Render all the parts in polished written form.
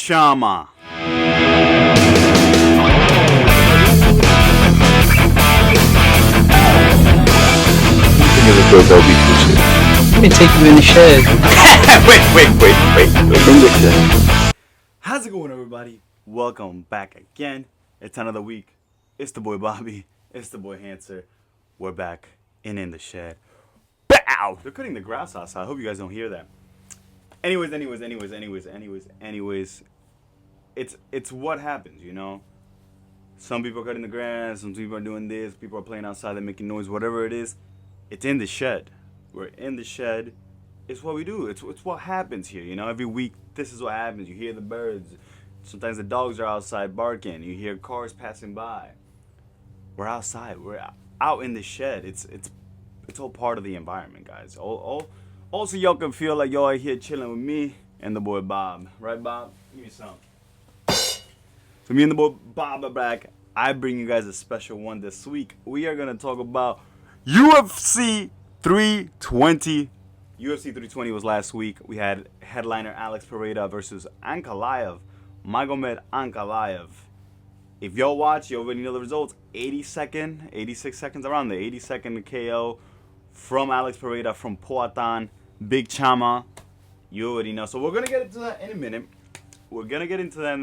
Chama. Let me take you in the shed. wait. In the shed. How's it going, everybody? Welcome back again. It's another week. It's the boy Bobby. It's the boy Hancer. We're back in the shed. Bow! They're cutting the grass outside. I hope you guys don't hear that. Anyways. It's what happens, you know? Some people are cutting the grass. Some people are doing this. People are playing outside. They're making noise. Whatever it is, it's in the shed. We're in the shed. It's what we do. It's what happens here, you know? Every week, this is what happens. You hear the birds. Sometimes the dogs are outside barking. You hear cars passing by. We're outside. We're out in the shed. It's all part of the environment, guys. Also, y'all can feel like y'all are here chilling with me and the boy Bob. Right, Bob? Give me some. So me and the boy Bob are back. I bring you guys a special one this week. We are going to talk about UFC 320. UFC 320 was last week. We had headliner Alex Pereira versus Ankalaev. Magomed Ankalaev. If y'all watch, you already know the results. 86 seconds, around there. 80-second KO from Alex Pereira from Poatan. Big Chama. You already know. So we're going to get into that in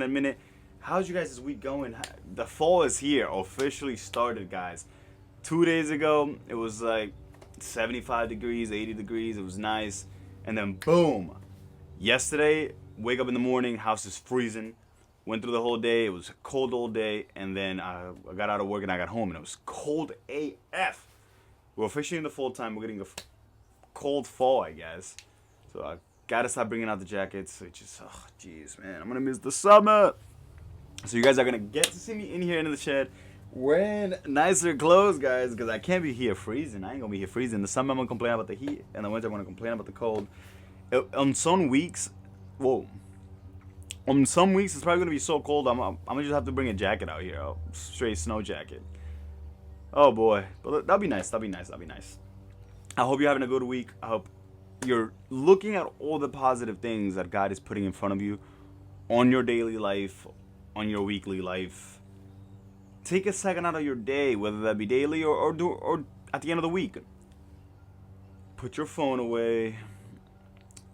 a minute. How's you guys' week going? The fall is here. Officially started, guys. 2 days ago, it was like 75 degrees, 80 degrees. It was nice. And then, boom. Yesterday, wake up in the morning, house is freezing. Went through the whole day. It was a cold all day. And then I got out of work and I got home. And it was cold AF. We're officially in the fall time. We're getting a cold fall, I guess. So I got to start bringing out the jackets. It's just, oh, jeez, man. I'm going to miss the summer. So you guys are going to get to see me in here in the shed wearing nicer clothes, guys, because I can't be here freezing. I ain't going to be here freezing. In the summer, I'm going to complain about the heat. In the winter, I'm going to complain about the cold. On some weeks, it's probably going to be so cold, I'm going to just have to bring a jacket out here. A straight snow jacket. Oh, boy. But that'll be nice. I hope you're having a good week. I hope you're looking at all the positive things that God is putting in front of you on your daily life, on your weekly life. Take a second out of your day, whether that be daily or at the end of the week. Put your phone away.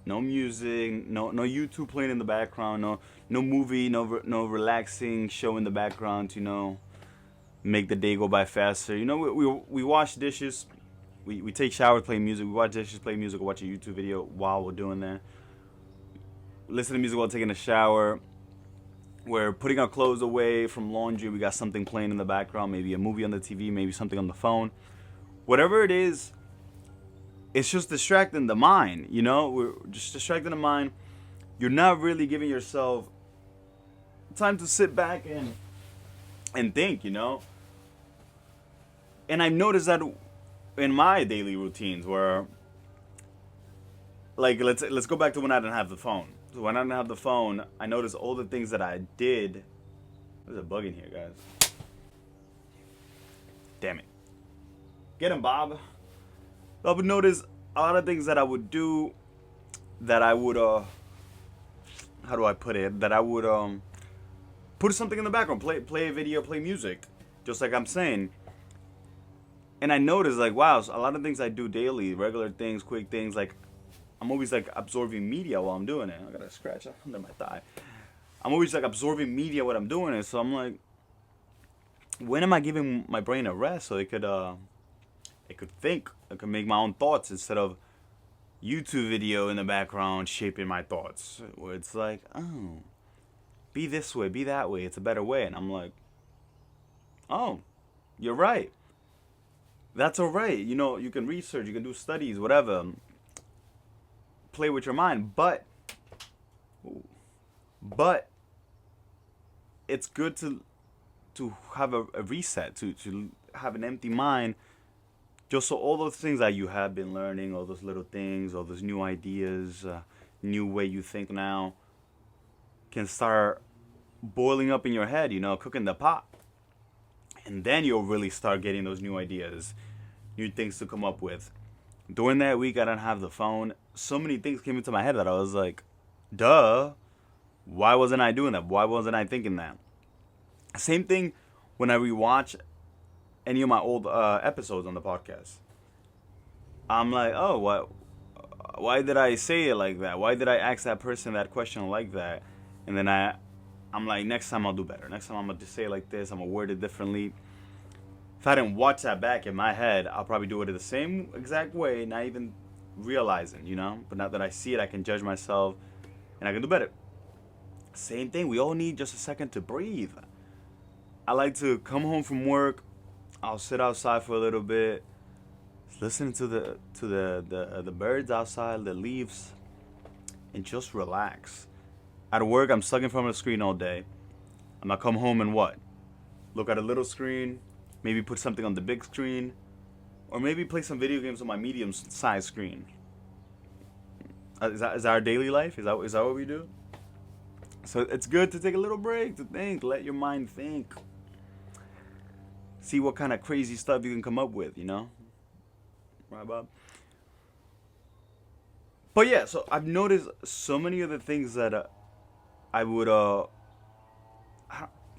No music, no YouTube playing in the background, no movie, no relaxing show in the background, you know. Make the day go by faster. You know, we wash dishes, we take showers, play music, we watch dishes, play music, or watch a YouTube video while we're doing that. Listen to music while taking a shower. We're putting our clothes away from laundry. We got something playing in the background, maybe a movie on the TV, maybe something on the phone. Whatever it is, it's just distracting the mind, you know? We're just distracting the mind. You're not really giving yourself time to sit back and think, you know? And I've noticed that in my daily routines where, like, let's go back to when I didn't have the phone. So when I didn't have the phone, I noticed all the things that I did. There's a bug in here, guys. Damn it. Get him, Bob. I would notice a lot of things that I would do that I would, how do I put it? That I would put something in the background, play a video, play music, just like I'm saying. And I noticed, like, wow, a lot of things I do daily, regular things, quick things, like, I'm always like absorbing media while I'm doing it. I got a scratch under my thigh. I'm always like absorbing media while I'm doing it. So I'm like, when am I giving my brain a rest so it could think, it could make my own thoughts instead of YouTube video in the background shaping my thoughts. Where it's like, oh, be this way, be that way. It's a better way. And I'm like, oh, you're right. That's all right. You know, you can research, you can do studies, whatever. Play with your mind, but it's good to have a reset, to have an empty mind, just so all those things that you have been learning, all those little things, all those new ideas, new way you think now, can start boiling up in your head, you know, cooking the pot. And then you'll really start getting those new ideas, new things to come up with. During that week, I didn't have the phone. So many things came into my head that I was like, duh. Why wasn't I doing that? Why wasn't I thinking that? Same thing when I rewatch any of my old episodes on the podcast. I'm like, oh, what? Why did I say it like that? Why did I ask that person that question like that? And then I'm like, next time I'll do better. Next time I'm gonna just say it like this. I'm gonna word it differently. If I didn't watch that back in my head, I'll probably do it in the same exact way, not even realizing, you know. But now that I see it, I can judge myself, and I can do better. Same thing. We all need just a second to breathe. I like to come home from work. I'll sit outside for a little bit, listen to the birds outside, the leaves, and just relax. At work, I'm stuck in front of the screen all day. I'm gonna come home and what? Look at a little screen, maybe put something on the big screen, or maybe play some video games on my medium-sized screen. Is that our daily life? Is that what we do? So it's good to take a little break, to think, let your mind think. See what kind of crazy stuff you can come up with, you know? Right, Bob? But yeah, so I've noticed so many of the things that I would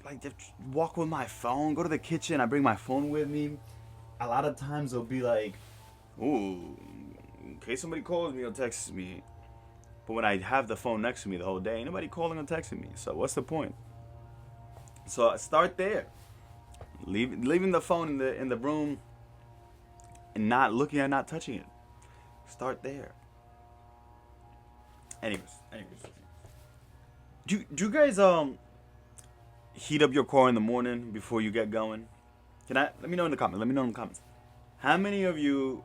like just walk with my phone, go to the kitchen, I bring my phone with me. A lot of times it'll be like, ooh, in case somebody calls me or texts me. But when I have the phone next to me the whole day, ain't nobody calling or texting me. So what's the point? So start there. Leaving the phone in the room and not looking at, not touching it. Start there. Anyways. Do you guys heat up your car in the morning before you get going? Let me know in the comments. How many of you,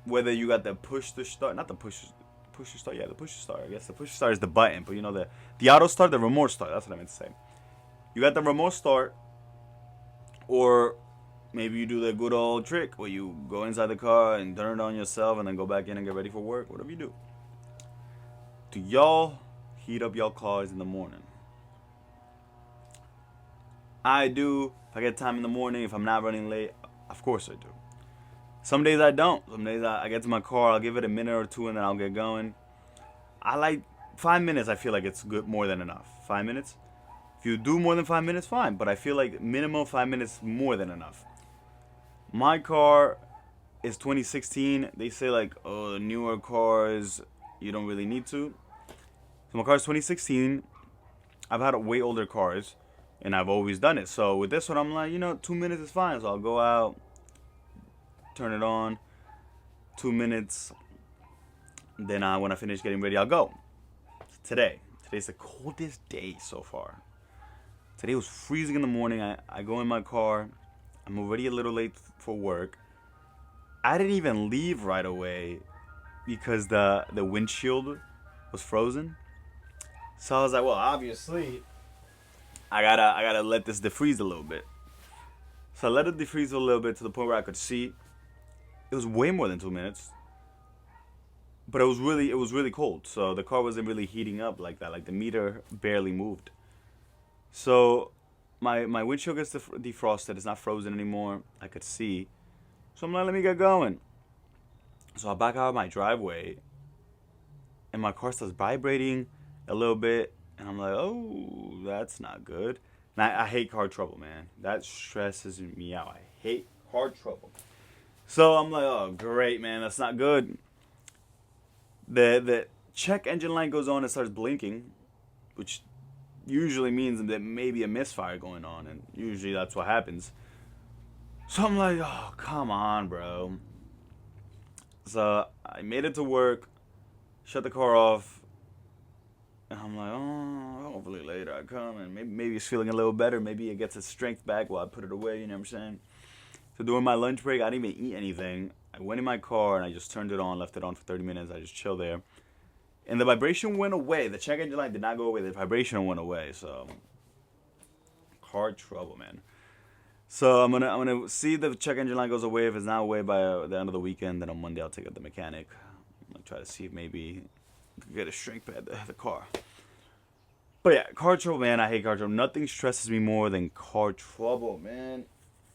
whether you got the push to start, not the push to start, yeah, the push to start. I guess the push to start is the button, but you know the auto start, the remote start. That's what I meant to say. You got the remote start, or maybe you do the good old trick where you go inside the car and turn it on yourself and then go back in and get ready for work. Whatever you do. Do y'all heat up y'all cars in the morning? I do. If I get time in the morning, if I'm not running late, of course I do. Some days I don't. Some days I get to my car, I'll give it a minute or two, and then I'll get going. I like 5 minutes. I feel like it's good, more than enough. 5 minutes. If you do more than 5 minutes, fine. But I feel like minimum 5 minutes more than enough. My car is 2016. They say like, oh, the newer cars, you don't really need to. So my car is 2016. I've had way older cars, and I've always done it. So with this one, I'm like, 2 minutes is fine. So I'll go out, turn it on, 2 minutes. Then when I finish getting ready, I'll go. Today's the coldest day so far. Today was freezing in the morning. I go in my car. I'm already a little late for work. I didn't even leave right away because the windshield was frozen. So I was like, well, obviously, I gotta let this defreeze a little bit. So I let it defreeze a little bit to the point where I could see. It was way more than 2 minutes. But it was really cold. So the car wasn't really heating up like that. Like the meter barely moved. So my windshield gets defrosted. It's not frozen anymore. I could see. So I'm like, let me get going. So I back out of my driveway. And my car starts vibrating a little bit. And I'm like, oh, that's not good. And I hate car trouble, man. That stresses me out. I hate car trouble. So I'm like, oh, great, man. That's not good. The check engine light goes on and starts blinking, which usually means that maybe a misfire going on, and usually that's what happens. So I'm like, oh, come on, bro. So I made it to work, shut the car off, and I'm like, oh, hopefully later I come, and maybe it's feeling a little better. Maybe it gets its strength back while I put it away, you know what I'm saying? So during my lunch break, I didn't even eat anything. I went in my car and I just turned it on, left it on for 30 minutes. I just chilled there. And the vibration went away. The check engine light did not go away. The vibration went away. So, car trouble, man. So I'm gonna see if the check engine light goes away. If it's not away by the end of the weekend, then on Monday I'll take it to the mechanic. I'm gonna try to see if maybe I can get a shrink pad the car. But yeah, car trouble, man. I hate car trouble. Nothing stresses me more than car trouble, man.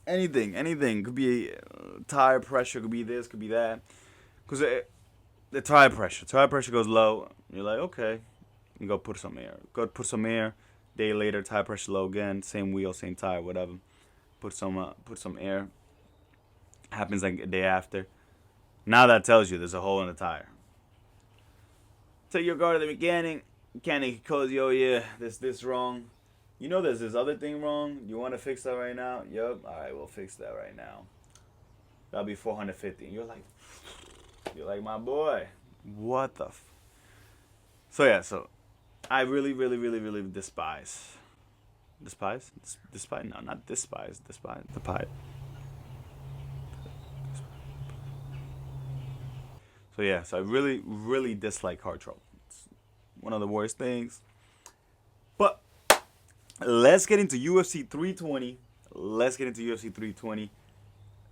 Anything. Could be tire pressure, could be this, could be that. Because the tire pressure goes low. You're like, okay, and go put some air. Go put some air. Day later, tire pressure low again. Same wheel, same tire, whatever. Put some air. Happens like a day after. Now that tells you there's a hole in the tire. Take your car to the mechanic. Mechanic goes, yo, yeah, this wrong. You know there's this other thing wrong. You want to fix that right now? Yup. All right, we'll fix that right now. That'll be $450. You're like my boy. What the? So yeah, so I really despise. Despise? Despise? No, not despise. Despise. Despise. So yeah, so I really dislike car trouble. It's one of the worst things. But let's get into UFC 320.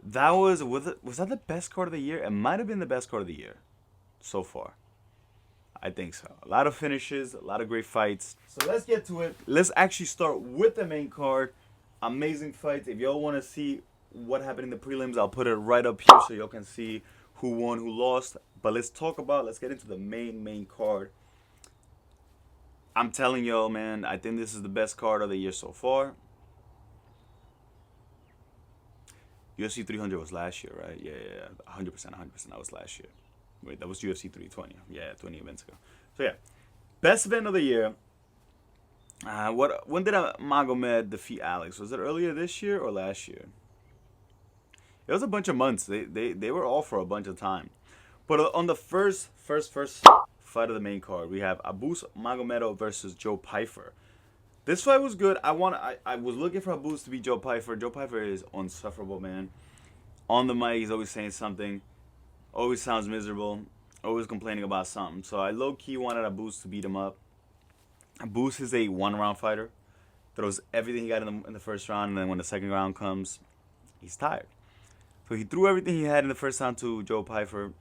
That was that the best card of the year? It might have been the best card of the year so far. I think so. A lot of finishes, a lot of great fights. So let's get to it. Let's actually start with the main card. Amazing fights. If y'all want to see what happened in the prelims, I'll put it right up here so y'all can see who won, who lost. But let's get into the main card. I'm telling y'all, man, I think this is the best card of the year so far. UFC 300 was last year, right? Yeah, 100%. That was last year. Wait, that was UFC 320. Yeah, 20 events ago. So yeah, best event of the year. When did Magomed defeat Alex? Was it earlier this year or last year? It was a bunch of months. They were all for a bunch of time. But on the first fight of the main card, we have Abus Magomedov versus Joe Pyfer. This fight was good. I was looking for Abus to beat Joe Pyfer. Joe Pyfer is insufferable, man. On the mic, he's always saying something. Always sounds miserable. Always complaining about something. So I low-key wanted Abus to beat him up. Abus is a one-round fighter. Throws everything he got in the first round, and then when the second round comes, he's tired. So he threw everything he had in the first round to Joe Pyfer.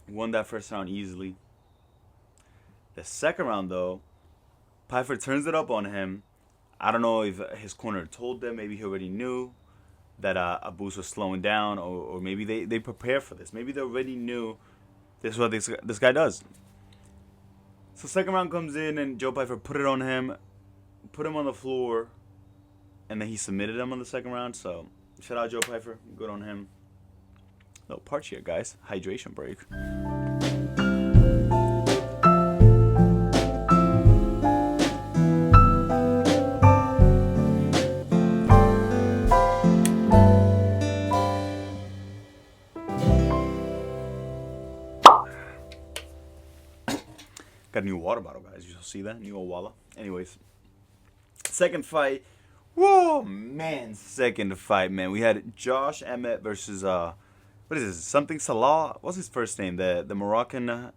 Won that first round easily. The second round, though, Pyfer turns it up on him. I don't know if his corner told them. Maybe he already knew that Abus was slowing down, or maybe they prepared for this. Maybe they already knew this is what this guy does. So second round comes in, and Joe Pyfer put it on him, put him on the floor, and then he submitted him on the second round. So shout out Joe Pyfer. Good on him. No parts here, guys. Hydration break. Got a new water bottle, guys. You shall see that. New Owala. Anyways. Second fight. Whoa, man. Second fight, man. We had Josh Emmett versus, what is this? Something Salah? What's his first name? The Moroccan,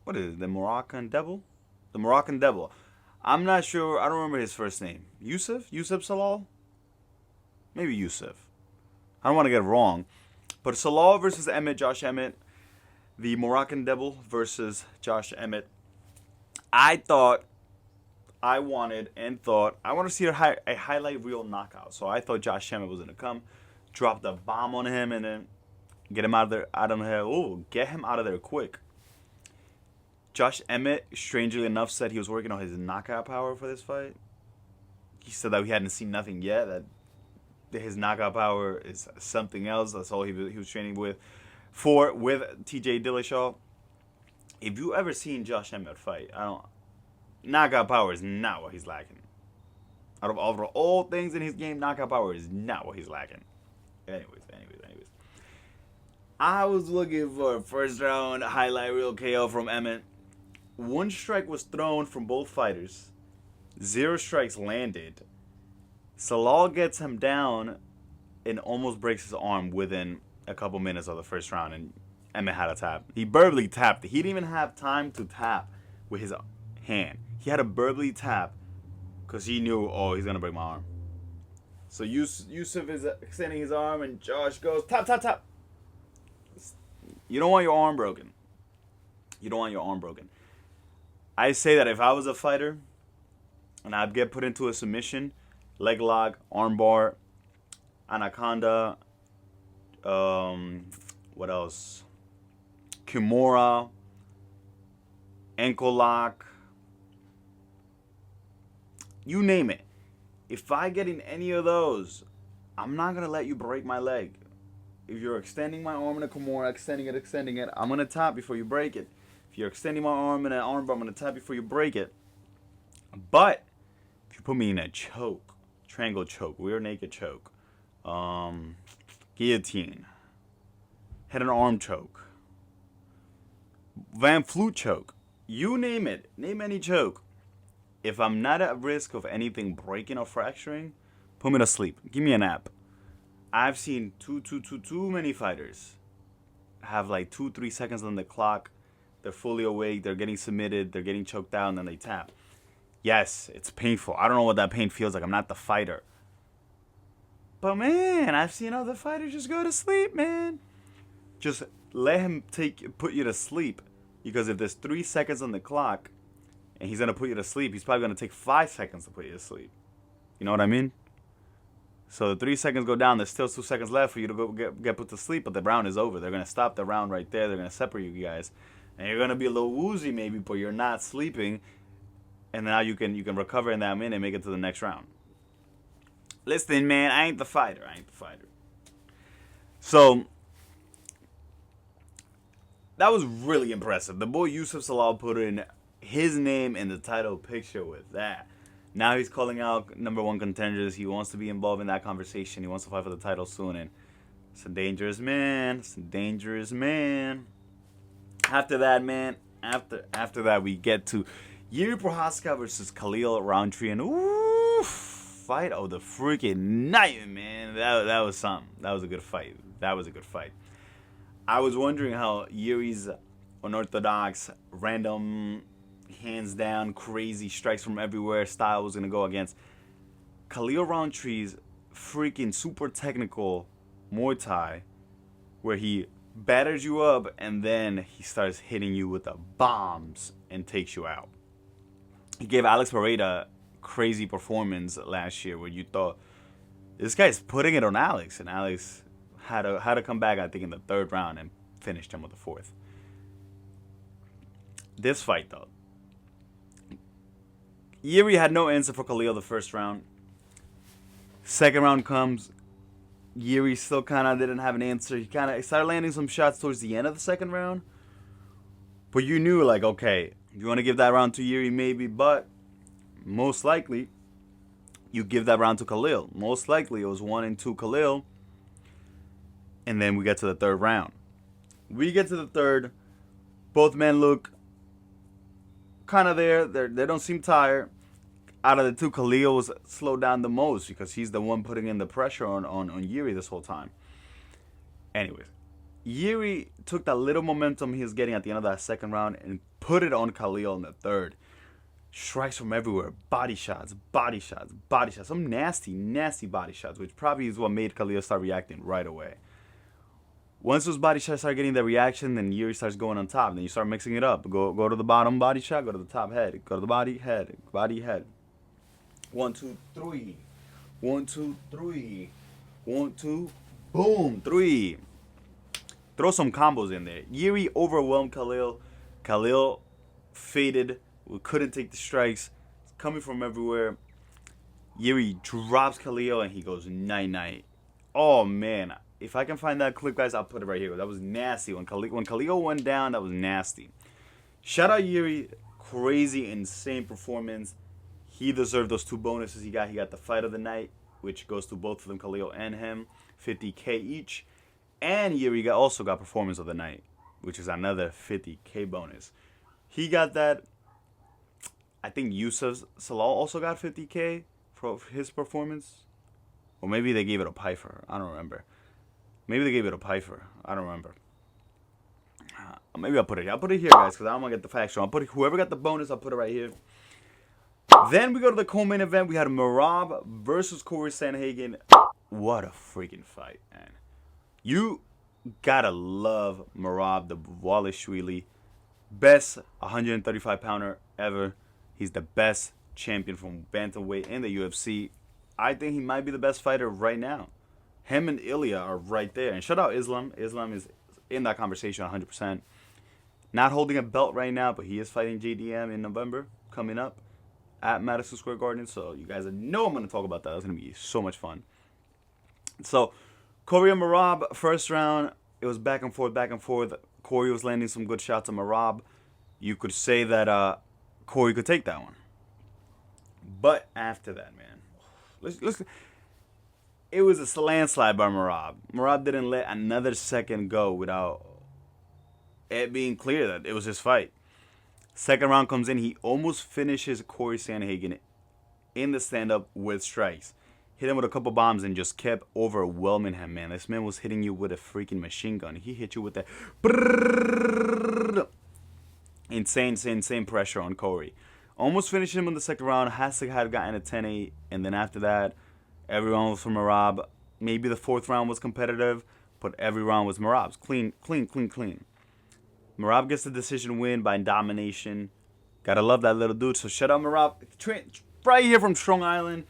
what is it? The Moroccan Devil? The Moroccan Devil. I'm not sure. I don't remember his first name. Yusuf Salah? Maybe Yusuf. I don't want to get it wrong. But Salah versus Emmett, Josh Emmett. The Moroccan Devil versus Josh Emmett. I want to see a highlight reel knockout. So I thought Josh Emmett was going to come, drop the bomb on him, and then get him out of there. Oh, get him out of there quick. Josh Emmett, strangely enough, said he was working on his knockout power for this fight. He said that we hadn't seen nothing yet, that his knockout power is something else. That's all he was training with TJ Dillashaw. If you ever seen Josh Emmett fight, knockout power is not what he's lacking. Out of all things in his game, knockout power is not what he's lacking. Anyways. I was looking for a first round highlight reel KO from Emmett. 1 strike was thrown from both fighters. 0 strikes landed. Salah gets him down and almost breaks his arm within a couple minutes of the first round, and Emmett had a tap. He verbally tapped it. He didn't even have time to tap with his hand. He had to verbally tap because he knew, he's going to break my arm. So Yusuf is extending his arm, and Josh goes, tap. You don't want your arm broken. I say that if I was a fighter and I'd get put into a submission, leg lock, arm bar, anaconda, what else? Kimura, ankle lock, you name it. If I get in any of those, I'm not going to let you break my leg. If you're extending my arm in a Kimura, extending it, I'm going to tap before you break it. If you're extending my arm in an armbar, I'm going to tap before you break it. But if you put me in a choke, triangle choke, rear naked choke, guillotine, head and arm choke, Van Flute choke, you name it, name any choke. If I'm not at risk of anything breaking or fracturing, put me to sleep. Give me a nap. I've seen too many fighters have like 2-3 seconds on the clock. They're fully awake. They're getting submitted. They're getting choked out, and then they tap. Yes, it's painful. I don't know what that pain feels like. I'm not the fighter. But man, I've seen other fighters just go to sleep, man. Just let him put you to sleep. Because if there's 3 seconds on the clock, and he's going to put you to sleep, he's probably going to take 5 seconds to put you to sleep. You know what I mean? So the 3 seconds go down, there's still 2 seconds left for you to go get put to sleep, but the round is over. They're going to stop the round right there. They're going to separate you guys. And you're going to be a little woozy maybe, but you're not sleeping. And now you can recover in that minute and make it to the next round. Listen, man, I ain't the fighter. So that was really impressive. The boy Yusuf Salal put in his name in the title picture with that. Now he's calling out #1 contenders. He wants to be involved in that conversation. He wants to fight for the title soon. And it's a dangerous man. After that, man, after that, we get to Yuri Prohaska versus Khalil Roundtree. And ooh, fight of the freaking night, man. That was something. That was a good fight. I was wondering how Yuri's unorthodox, random, hands down, crazy strikes from everywhere style was going to go against Khalil Rountree's freaking super technical Muay Thai, where he batters you up and then he starts hitting you with the bombs and takes you out. He gave Alex Pereira crazy performance last year where you thought, this guy's putting it on Alex, and Alex had to come back, I think, in the 3rd round and finished him with the 4th. This fight, though, Yuri had no answer for Khalil the 1st round. 2nd round comes, Yuri still kind of didn't have an answer. He kind of started landing some shots towards the end of the 2nd round. But you knew, like, okay, you want to give that round to Yuri maybe, but most likely you give that round to Khalil. Most likely it was 1-2 Khalil. And then we get to the 3rd round. We get to the 3rd. Both men look kind of there. They don't seem tired. Out of the two, Khalil was slowed down the most because he's the one putting in the pressure on Yuri this whole time. Anyways, Yuri took that little momentum he was getting at the end of that 2nd round and put it on Khalil in the 3rd. Strikes from everywhere. Body shots. Some nasty body shots, which probably is what made Khalil start reacting right away. Once those body shots start getting the reaction, then Yuri starts going on top. Then you start mixing it up. Go to the bottom body shot, go to the top head. Go to the body, head. 1, 2, 3. 1, 2, 3. 1, 2, boom, 3. Throw some combos in there. Yuri overwhelmed Khalil. Khalil faded. We couldn't take the strikes. It's coming from everywhere. Yuri drops Khalil and he goes night-night. Oh, man. If I can find that clip, guys, I'll put it right here. That was nasty. When Khalil went down, that was nasty. Shout out Yuri. Crazy, insane performance. He deserved those 2 bonuses he got. He got the fight of the night, which goes to both of them, Khalil and him. $50K each. And Yuri also got performance of the night, which is another $50K bonus. He got that. I think Yusuf Salal also got $50K for his performance. Or maybe they gave it a Piper. I don't remember. Maybe they gave it a Piper. I don't remember. Maybe I'll put it here. I'll put it here, guys, because I don't want to get the facts wrong. Whoever got the bonus, I'll put it right here. Then we go to the co-main event. We had Merab versus Corey Sandhagen. What a freaking fight, man. You gotta love Merab, the Walishwili. Best 135-pounder ever. He's the best champion from bantamweight in the UFC. I think he might be the best fighter right now. Him and Ilya are right there. And shout out Islam. Islam is in that conversation 100%. Not holding a belt right now, but he is fighting JDM in November coming up at Madison Square Garden. So you guys know I'm going to talk about that. It's going to be so much fun. So Corey and Merab, first round, it was back and forth, back and forth. Corey was landing some good shots on Merab. You could say that Corey could take that one. But after that, man, let's it was a landslide by Merab. Merab didn't let another second go without it being clear that it was his fight. Second round comes in, he almost finishes Corey Sandhagen in the stand-up with strikes. Hit him with a couple bombs and just kept overwhelming him, man. This man was hitting you with a freaking machine gun. He hit you with that insane pressure on Corey. Almost finished him in the second round. Hancer had gotten a 10-8, and then after that, every round was from Merab. Maybe the fourth round was competitive, but every round was Merab's. Clean. Merab gets the decision win by domination. Gotta love that little dude. So shout out Merab. Right here from Strong Island.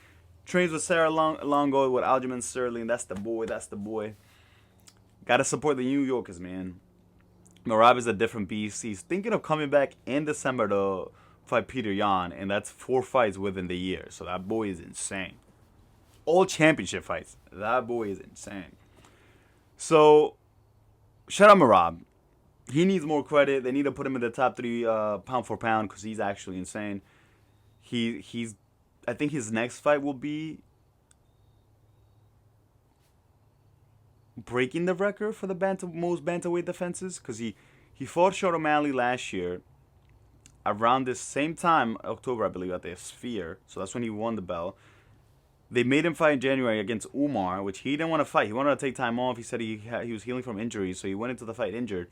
Trains with Sarah Longo with Aljamain Sterling. That's the boy. Gotta support the New Yorkers, man. Merab is a different beast. He's thinking of coming back in December to fight Peter Yan, and that's 4 fights within the year. So that boy is insane. All championship fights. That boy is insane. So, shout out Merab. He needs more credit. They need to put him in the top 3 pound for pound because he's actually insane. He's. I think his next fight will be breaking the record for the most bantamweight defenses because he fought Sean O'Malley last year around this same time, October, I believe, at the Sphere. So that's when he won the belt. They made him fight in January against Umar, which he didn't want to fight. He wanted to take time off. He said he was healing from injuries, so he went into the fight injured.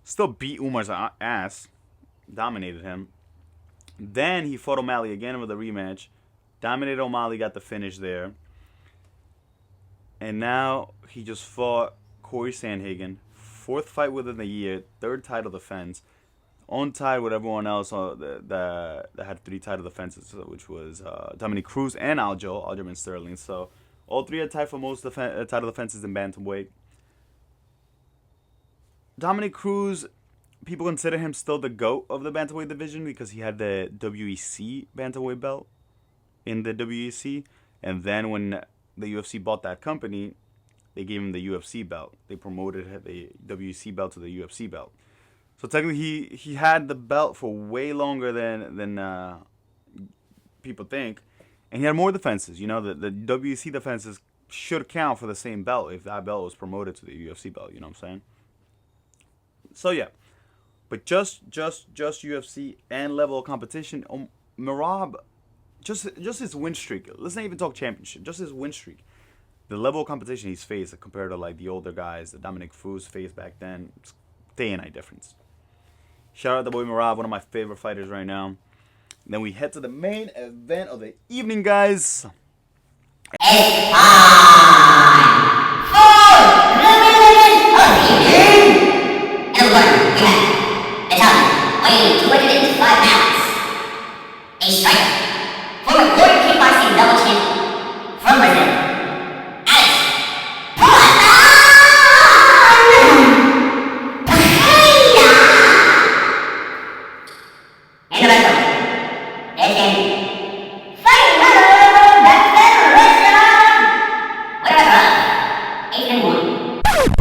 Still beat Umar's ass. Dominated him. Then he fought O'Malley again with a rematch. Dominated O'Malley, got the finish there. And now he just fought Corey Sandhagen. 4th fight within the year. 3rd title defense. On tie with everyone else that had 3 title defenses, which was Dominic Cruz and Aljamain Sterling. So all 3 are tied for most title defenses in bantamweight. Dominic Cruz, people consider him still the GOAT of the bantamweight division because he had the WEC bantamweight belt in the WEC. And then when the UFC bought that company, they gave him the UFC belt. They promoted the WEC belt to the UFC belt. So technically, he had the belt for way longer than people think, and he had more defenses. You know, the WEC defenses should count for the same belt if that belt was promoted to the UFC belt. You know what I'm saying? So yeah, but just UFC and level of competition. Merab, just his win streak. Let's not even talk championship. Just his win streak. The level of competition he's faced compared to like the older guys that Dominic Cruz faced back then, it's day and night difference. Shout out the boy Merab, one of my favorite fighters right now. Then we head to the main event of the evening, guys. It's time for the main event of the evening. Everyone, we have Italian, weighing 205 pounds. A striker, former world kickboxing double champion from Brazil.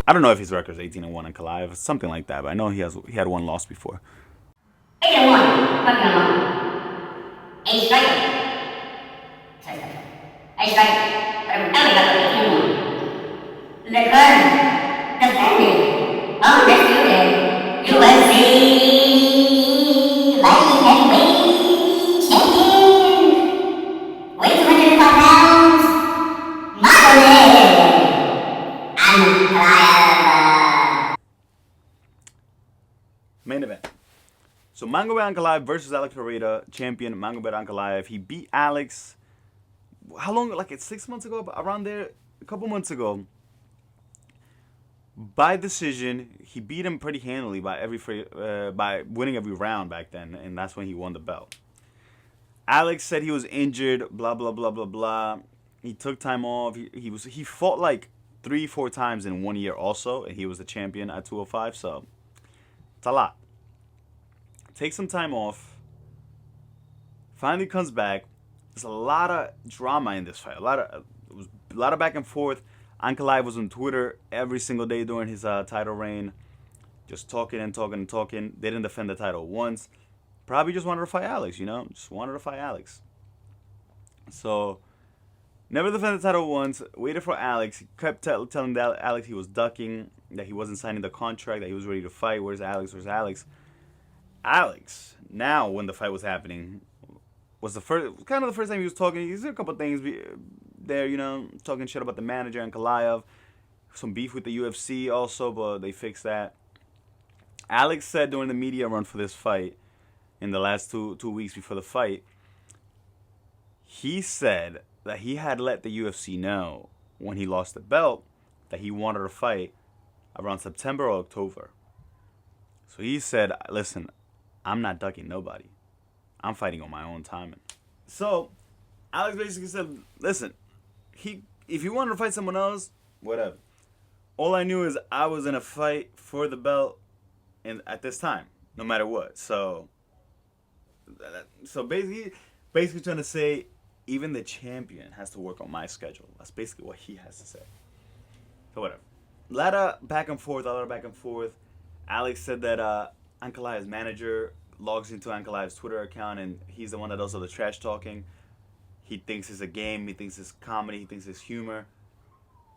I don't know if his record's 18-1 in Kalive, something like that, but I know he had one loss before. 18-1, fucking alone. A striker. A striker. Everybody 18-1. The current defending undisputed UFC light heavyweight champion. Weight 205 pounds. Magomed. Main event. So Magomed Ankalaev versus Alex Pereira, champion Magomed Ankalaev. He beat Alex. How long? Like it's 6 months ago, around there, a couple months ago. By decision, he beat him pretty handily by winning every round back then, and that's when he won the belt. Alex said he was injured. Blah blah blah blah blah. He took time off. He fought like 3-4 times in 1 year also, and he was the champion at 205. So it's a lot. takes some time off, finally comes back. There's a lot of drama in this fight. It was a lot of back and forth. Ankalaev was on Twitter every single day during his title reign, just talking and talking and talking. They didn't defend the title once. Probably just wanted to fight Alex, just wanted to fight Alex. So, never defended the title once. Waited for Alex. He kept telling Alex he was ducking, that he wasn't signing the contract, that he was ready to fight. Where's Alex? Where's Alex? Alex, now when the fight was happening, was the first time he was talking. He said a couple things there, talking shit about the manager and Ankalaev. Some beef with the UFC also, but they fixed that. Alex said during the media run for this fight, in the last two weeks before the fight, he said that he had let the UFC know when he lost the belt that he wanted to fight around September or October. So he said, listen, I'm not ducking nobody. I'm fighting on my own timing. So Alex basically said, listen, if you wanted to fight someone else, whatever. All I knew is I was in a fight for the belt at this time, no matter what. So basically trying to say, even the champion has to work on my schedule. That's basically what he has to say. So whatever. A lot of back and forth. Alex said that Ankalaev's manager logs into Ankalaev's Twitter account, and he's the one that does all the trash talking. He thinks it's a game. He thinks it's comedy. He thinks it's humor.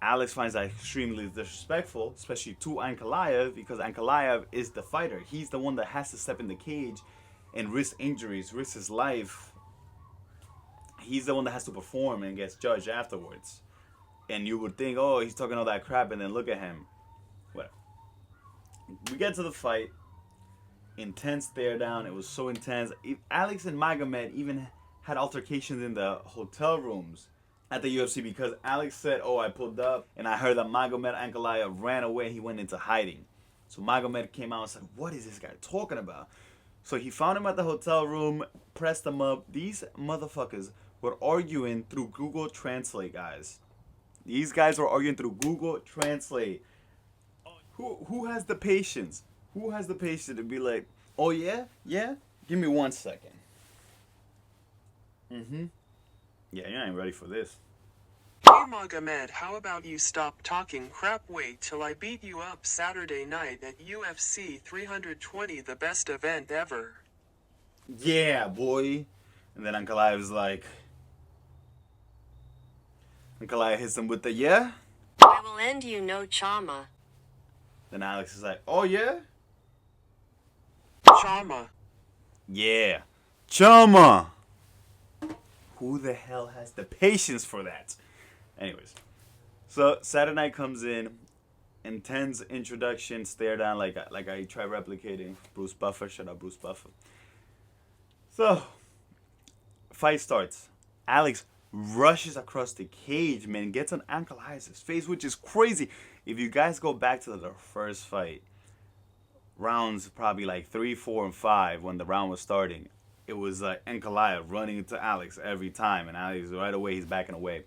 Alex finds that extremely disrespectful, especially to Ankalaev, because Ankalaev is the fighter. He's the one that has to step in the cage and risk injuries, risk his life. He's the one that has to perform and gets judged afterwards. And you would think, oh, he's talking all that crap, and then look at him. Whatever. We get to the fight. Intense stare down. It was so intense. Alex and Magomed even had altercations in the hotel rooms at the UFC because Alex said, oh, I pulled up and I heard that Magomed Ankalaev ran away. He went into hiding. So Magomed came out and said, what is this guy talking about? So he found him at the hotel room, pressed him up. These motherfuckers were arguing through Google Translate, guys. These guys were arguing through Google Translate. Who has the patience? Who has the patience to be like, oh yeah? Yeah? Give me 1 second. Yeah, you ain't ready for this. Hey Magomed, how about you stop talking crap? Wait till I beat you up Saturday night at UFC 320, the best event ever. Yeah, boy. And then Ankalaev's like... Ankalaev hits him with the yeah? I will end you, no Chama. Then Alex is like, oh yeah? Chama. Yeah. Chama! Who the hell has the patience for that? Anyways. So, Saturday night comes in. Intense introduction. Stare down like I try replicating. Bruce Buffer. Shut up, Bruce Buffer. So, fight starts. Alex rushes across the cage, man. Gets on Ankalaev's face, which is crazy. If you guys go back to the first fight, rounds probably like 3, 4, and 5 when the round was starting, it was like Ankalaev running into Alex every time, and Alex right away he's backing away.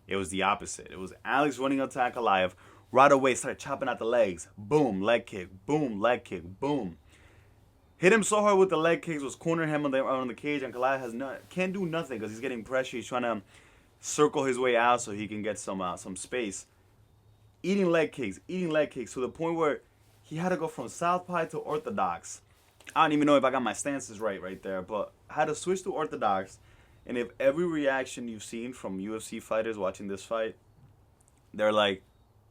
It was the opposite. It was Alex running up to Ankalaev, right away started chopping out the legs. Boom, leg kick. Boom, leg kick. Boom. Hit him so hard with the leg kicks, was cornering him on the cage. Ankalaev can't do nothing because he's getting pressure. He's trying to circle his way out so he can get some space. Eating leg kicks to the point where he had to go from southpaw to orthodox. I don't even know if I got my stances right there, but I had to switch to orthodox. And if every reaction you've seen from UFC fighters watching this fight, they're like,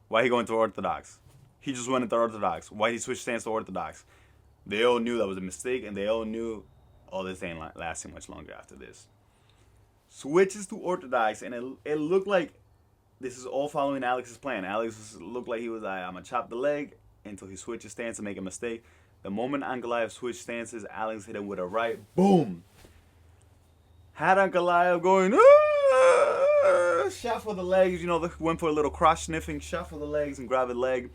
why he going to orthodox? He just went into orthodox. Why he switch stance to orthodox? They all knew that was a mistake, and they all knew, oh, this ain't lasting much longer after this. Switches to orthodox, and it looked like this is all following Alex's plan. Alex looked like he was like, I'm going to chop the leg until he switches stance and make a mistake. The moment Ankalaev switched stances, Alex hit him with a right. Boom! Had Ankalaev going, shot for the legs. Went for a little cross sniffing, shot for the legs and grabbed the leg.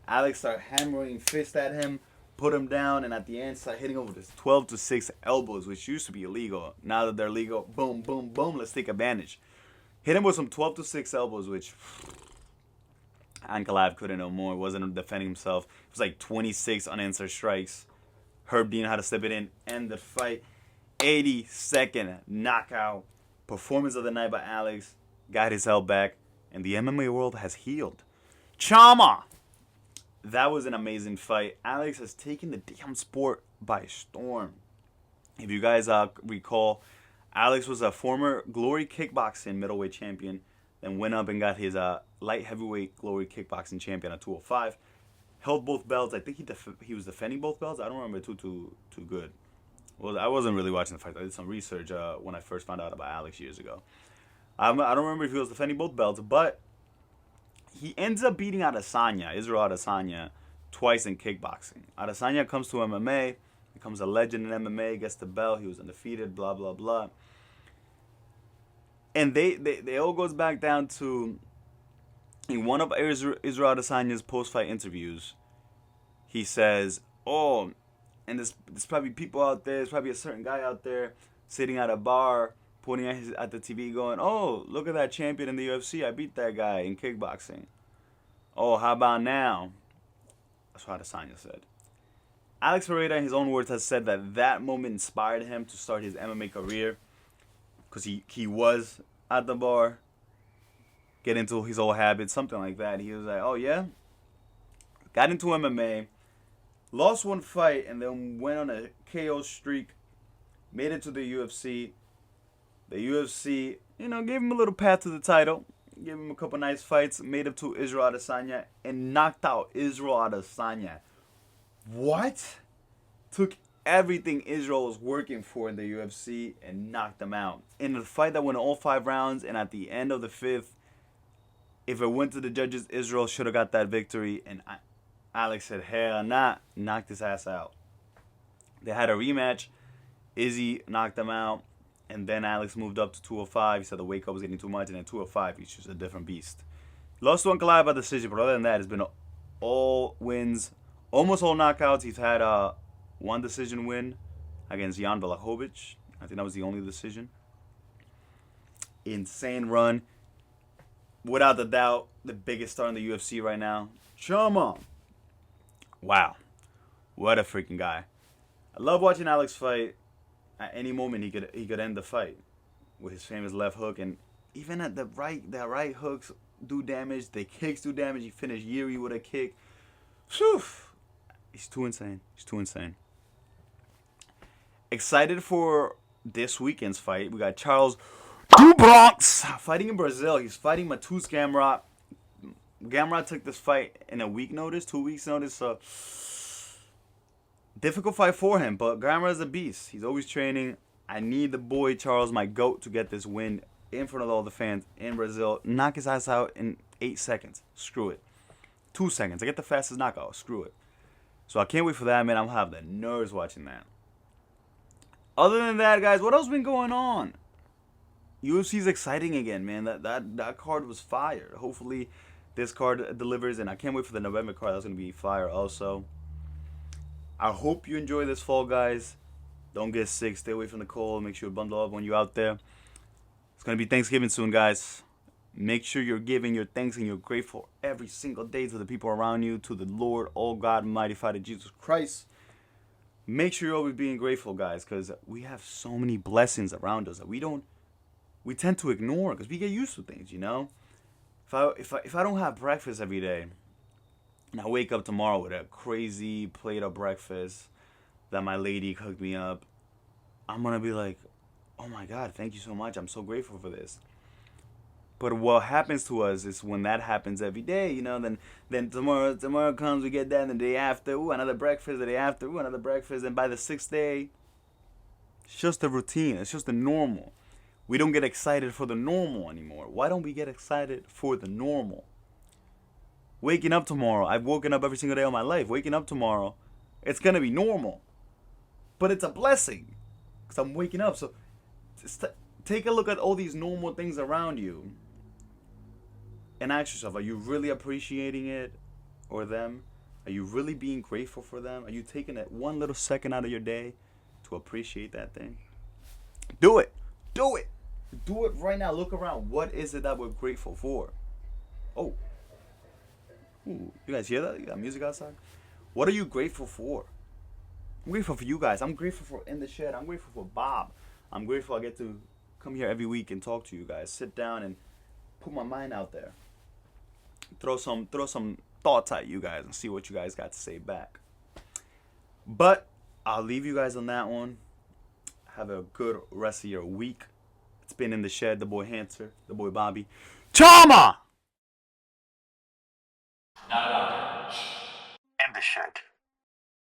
Alex started hammering fist at him, put him down, and at the end started hitting him with his 12-6 elbows, which used to be illegal. Now that they're legal, boom, boom, boom, let's take advantage. Hit him with some 12-6 elbows, which Ankalaev couldn't no more. Wasn't defending himself. It was like 26 unanswered strikes. Herb Dean had to step it in, end the fight. 82nd knockout. Performance of the night by Alex. Got his health back. And the MMA world has healed. Chama! That was an amazing fight. Alex has taken the damn sport by storm. If you guys recall, Alex was a former Glory Kickboxing middleweight champion. Then went up and got his light heavyweight Glory Kickboxing champion at 205. Held both belts. I think he was defending both belts. I don't remember too good. Well, I wasn't really watching the fight. I did some research when I first found out about Alex years ago. I don't remember if he was defending both belts, but he ends up beating Israel Adesanya, twice in kickboxing. Adesanya comes to MMA, becomes a legend in MMA, gets the belt. He was undefeated, blah, blah, blah. And they all goes back down to, in one of Israel Adesanya's post-fight interviews, he says, oh, and there's probably people out there, there's probably a certain guy out there sitting at a bar, pointing at the TV going, oh, look at that champion in the UFC. I beat that guy in kickboxing. Oh, how about now? That's what Adesanya said. Alex Pereira, in his own words, has said that moment inspired him to start his MMA career because he was at the bar, get into his old habits, something like that. He was like, oh, yeah? Got into MMA, lost one fight, and then went on a KO streak, made it to the UFC. The UFC, gave him a little path to the title, gave him a couple nice fights, made it to Israel Adesanya, and knocked out Israel Adesanya. What? Took everything Israel was working for in the UFC and knocked him out. In a fight that went all 5 rounds, and at the end of the 5th, if it went to the judges, Israel should have got that victory, and Alex said, hell nah, knocked his ass out. They had a rematch. Izzy knocked him out. And then Alex moved up to 205. He said the weight cut was getting too much. And then 205, he's just a different beast. Lost to Ankalaev by decision. But other than that, it's been all wins. Almost all knockouts. He's had one decision win against Jan Blachowicz. I think that was the only decision. Insane run. Without a doubt, the biggest star in the UFC right now. Chama. Wow. What a freaking guy. I love watching Alex fight. At any moment, he could end the fight with his famous left hook, and even at the right hooks do damage. The kicks do damage. He finished Yuri with a kick. Whew. He's too insane. Excited for this weekend's fight. We got Charles do Bronx fighting in Brazil. He's fighting Matus Gamrot. Gamrot took this fight in a week notice, 2 weeks notice. So difficult fight for him, but Gamrot is a beast. He's always training. I need the boy Charles, my GOAT, to get this win in front of all the fans in Brazil. Knock his ass out in 8 seconds. Screw it. 2 seconds. I get the fastest knockout. Screw it. So I can't wait for that, man. I'm having the nerves watching that. Other than that, guys, what else been going on? UFC's exciting again, man. That card was fire. Hopefully this card delivers, and I can't wait for the November card. That's going to be fire also. I hope you enjoy this fall, guys. Don't get sick. Stay away from the cold. Make sure you bundle up when you're out there. It's going to be Thanksgiving soon, guys. Make sure you're giving your thanks and you're grateful every single day to the people around you, to the Lord, all God, Almighty Father, Jesus Christ. Make sure you're always being grateful, guys, because we have so many blessings around us that we tend to ignore because we get used to things, you know? If I don't have breakfast every day, and I wake up tomorrow with a crazy plate of breakfast that my lady cooked me up, I'm going to be like, oh my God, thank you so much. I'm so grateful for this. But what happens to us is when that happens every day, you know, then tomorrow comes, we get that, and the day after, ooh, another breakfast, the day after, ooh, another breakfast, and by the 6th day, it's just a routine. It's just the normal. We don't get excited for the normal anymore. Why don't we get excited for the normal? Waking up tomorrow, I've woken up every single day of my life. Waking up tomorrow, it's going to be normal. But it's a blessing because I'm waking up. So take a look at all these normal things around you and ask yourself, are you really appreciating it or them? Are you really being grateful for them? Are you taking that one little second out of your day to appreciate that thing? Do it. Do it. Do it right now. Look around. What is it that we're grateful for? Oh. Ooh, you guys hear that? You got music outside? What are you grateful for? I'm grateful for you guys. I'm grateful for InTheShed. I'm grateful for Bob. I'm grateful I get to come here every week and talk to you guys. Sit down and put my mind out there. Throw some thoughts at you guys and see what you guys got to say back. But I'll leave you guys on that one. Have a good rest of your week. It's been InTheShed, the boy Hancer, the boy Bobby. Chama! InTheShed.